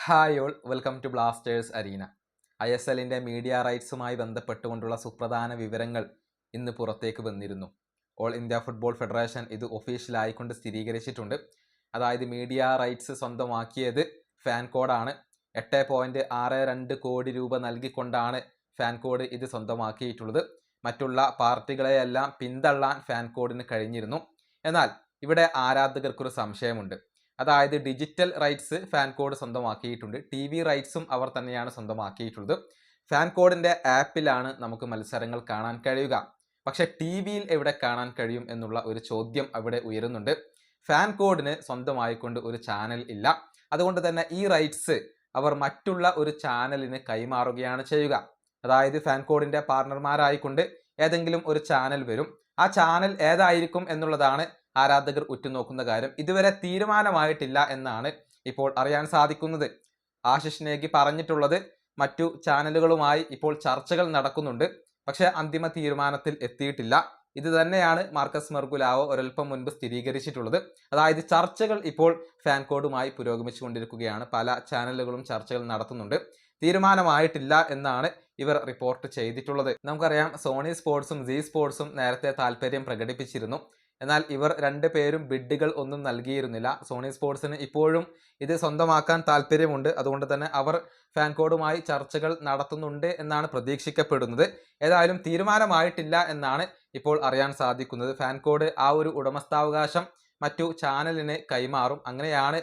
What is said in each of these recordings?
Hi all, welcome to Blasters arena. ISLന്റെ media റൈറ്റ്സുമായി ബന്ധപ്പെട്ടുകൊണ്ടുള്ള സുപ്രധാന വിവരങ്ങൾ ഇന്ന് പുറത്തേക്ക് വന്നിരുന്നു. ഓൾ ഇന്ത്യ ഫുട്ബോൾ ഫെഡറേഷൻ ഇത് ഒഫീഷ്യലായിക്കൊണ്ട് സ്ഥിരീകരിച്ചിട്ടുണ്ട്. അതായത് മീഡിയ റൈറ്റ്സ് സ്വന്തമാക്കിയത് ഫാൻകോഡാണ്. 8.62 കോടി രൂപ നൽകിക്കൊണ്ടാണ് ഫാൻകോഡ് ഇത് സ്വന്തമാക്കിയിട്ടുള്ളത്. മറ്റുള്ള പാർട്ടികളെയെല്ലാം പിന്തള്ളാൻ ഫാൻകോഡിന് കഴിഞ്ഞിരുന്നു. എന്നാൽ ഇവിടെ ആരാധകർക്കൊരു സംശയമുണ്ട്. അതായത് ഡിജിറ്റൽ റൈറ്റ്സ് ഫാൻകോഡ് സ്വന്തമാക്കിയിട്ടുണ്ട്, TV റൈറ്റ്സും അവർ തന്നെയാണ് സ്വന്തമാക്കിയിട്ടുള്ളത്. ഫാൻകോഡിന്റെ ആപ്പിലാണ് നമുക്ക് മത്സരങ്ങൾ കാണാൻ കഴിയുക. പക്ഷെ TVയിൽ എവിടെ കാണാൻ കഴിയും എന്നുള്ള ഒരു ചോദ്യം അവിടെ ഉയരുന്നുണ്ട്. ഫാൻകോഡിന് സ്വന്തമായിക്കൊണ്ട് ഒരു ചാനൽ ഇല്ല. അതുകൊണ്ട് തന്നെ ഈ റൈറ്റ്സ് അവർ മറ്റുള്ള ഒരു ചാനലിന് കൈമാറുകയാണ് ചെയ്യുക. അതായത് ഫാൻകോഡിന്റെ പാർട്ണർമാരായിക്കൊണ്ട് ഏതെങ്കിലും ഒരു ചാനൽ വരും. ആ ചാനൽ ഏതായിരിക്കും എന്നുള്ളതാണ് ആരാധകർ ഉറ്റുനോക്കുന്ന കാര്യം. ഇതുവരെ തീരുമാനമായിട്ടില്ല എന്നാണ് ഇപ്പോൾ അറിയാൻ സാധിക്കുന്നത്. ആശിഷ് നേഗി പറഞ്ഞിട്ടുള്ളത് മറ്റു ചാനലുകളുമായി ഇപ്പോൾ ചർച്ചകൾ നടക്കുന്നുണ്ട്, പക്ഷേ അന്തിമ തീരുമാനത്തിൽ എത്തിയിട്ടില്ല. ഇത് തന്നെയാണ് മാർക്കസ് മെർഗുലാവോ ഒരൽപ്പം മുൻപ് സ്ഥിരീകരിച്ചിട്ടുള്ളത്. അതായത് ചർച്ചകൾ ഇപ്പോൾ ഫാൻകോഡുമായി പുരോഗമിച്ചുകൊണ്ടിരിക്കുകയാണ്. പല ചാനലുകളും ചർച്ചകൾ നടത്തുന്നുണ്ട്. തീരുമാനമായിട്ടില്ല എന്നാണ് ഇവർ റിപ്പോർട്ട് ചെയ്തിട്ടുള്ളത്. നമുക്കറിയാം, സോണി സ്പോർട്സും സീ സ്പോർട്സും നേരത്തെ താല്പര്യം പ്രകടിപ്പിച്ചിരുന്നു. എന്നാൽ ഇവർ രണ്ടുപേരും ബിഡുകൾ ഒന്നും നൽകിയിരുന്നില്ല. സോണി സ്പോർട്സിന് ഇപ്പോഴും ഇത് സ്വന്തമാക്കാൻ താല്പര്യമുണ്ട്. അതുകൊണ്ട് തന്നെ അവർ ഫാൻകോഡുമായി ചർച്ചകൾ നടത്തുന്നുണ്ട് എന്നാണ് പ്രതീക്ഷിക്കപ്പെടുന്നത്. ഏതായാലും തീരുമാനമായിട്ടില്ല എന്നാണ് ഇപ്പോൾ അറിയാൻ സാധിക്കുന്നത്. ഫാൻകോഡ് ആ ഒരു ഉടമസ്ഥാവകാശം മറ്റു ചാനലിന് കൈമാറും. അങ്ങനെയാണ്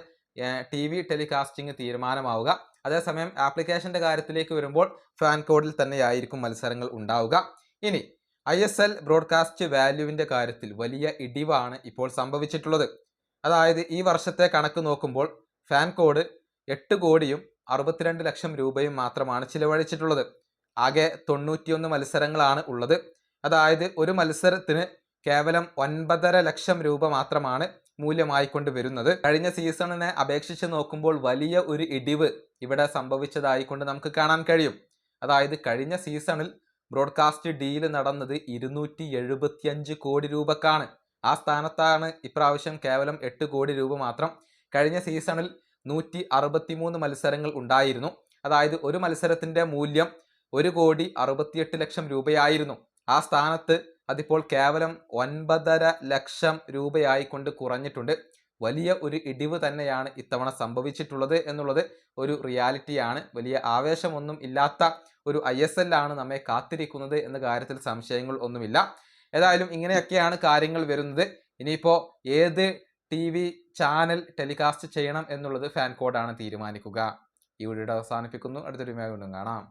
TV ടെലികാസ്റ്റിംഗ് തീരുമാനമാവുക. അതേസമയം ആപ്ലിക്കേഷന്റെ കാര്യത്തിലേക്ക് വരുമ്പോൾ ഫാൻകോഡിൽ തന്നെയായിരിക്കും മത്സരങ്ങൾ ഉണ്ടാവുക. ഇനി ISL ബ്രോഡ്കാസ്റ്റ് വാല്യൂവിൻ്റെ കാര്യത്തിൽ വലിയ ഇടിവാണ് ഇപ്പോൾ സംഭവിച്ചിട്ടുള്ളത്. അതായത് ഈ വർഷത്തെ കണക്ക് നോക്കുമ്പോൾ ഫാൻകോഡ് 8 കോടിയും 62 ലക്ഷം രൂപയും മാത്രമാണ് ചിലവഴിച്ചിട്ടുള്ളത്. ആകെ 91 മത്സരങ്ങളാണ് ഉള്ളത്. അതായത് ഒരു മത്സരത്തിന് കേവലം 9.5 ലക്ഷം രൂപ മാത്രമാണ് മൂല്യമായിക്കൊണ്ട് വരുന്നത്. കഴിഞ്ഞ സീസണിനെ അപേക്ഷിച്ച് നോക്കുമ്പോൾ വലിയ ഒരു ഇടിവ് ഇവിടെ സംഭവിച്ചതായിക്കൊണ്ട് നമുക്ക് കാണാൻ കഴിയും. അതായത് കഴിഞ്ഞ സീസണിൽ ബ്രോഡ്കാസ്റ്റ് ഡീല് നടന്നത് 275 കോടി രൂപക്കാണ്. ആ സ്ഥാനത്താണ് ഇപ്രാവശ്യം കേവലം 8 കോടി രൂപ മാത്രം. കഴിഞ്ഞ സീസണിൽ 163 മത്സരങ്ങൾ ഉണ്ടായിരുന്നു. അതായത് ഒരു മത്സരത്തിന്റെ മൂല്യം 1.68 കോടി രൂപയായിരുന്നു. ആ സ്ഥാനത്ത് അതിപ്പോൾ കേവലം 9.5 ലക്ഷം രൂപയായിക്കൊണ്ട് കുറഞ്ഞിട്ടുണ്ട്. വലിയ ഒരു ഇടിവ് തന്നെയാണ് ഇത്തവണ സംഭവിച്ചിട്ടുള്ളത് എന്നുള്ളത് ഒരു റിയാലിറ്റിയാണ്. വലിയ ആവേശമൊന്നും ഇല്ലാത്ത ഒരു ISL ആണ് നമ്മെ കാത്തിരിക്കുന്നത് എന്ന കാര്യത്തിൽ സംശയങ്ങൾ ഒന്നുമില്ല. ഏതായാലും ഇങ്ങനെയൊക്കെയാണ് കാര്യങ്ങൾ വരുന്നത്. ഇനിയിപ്പോൾ ഏത് TV ചാനൽ ടെലികാസ്റ്റ് ചെയ്യണം എന്നുള്ളത് ഫാൻകോഡാണ് തീരുമാനിക്കുക. ഈ വീഡിയോ അവസാനിപ്പിക്കുന്നു. അടുത്തൊരു വീഡിയോയിൽ കാണാം.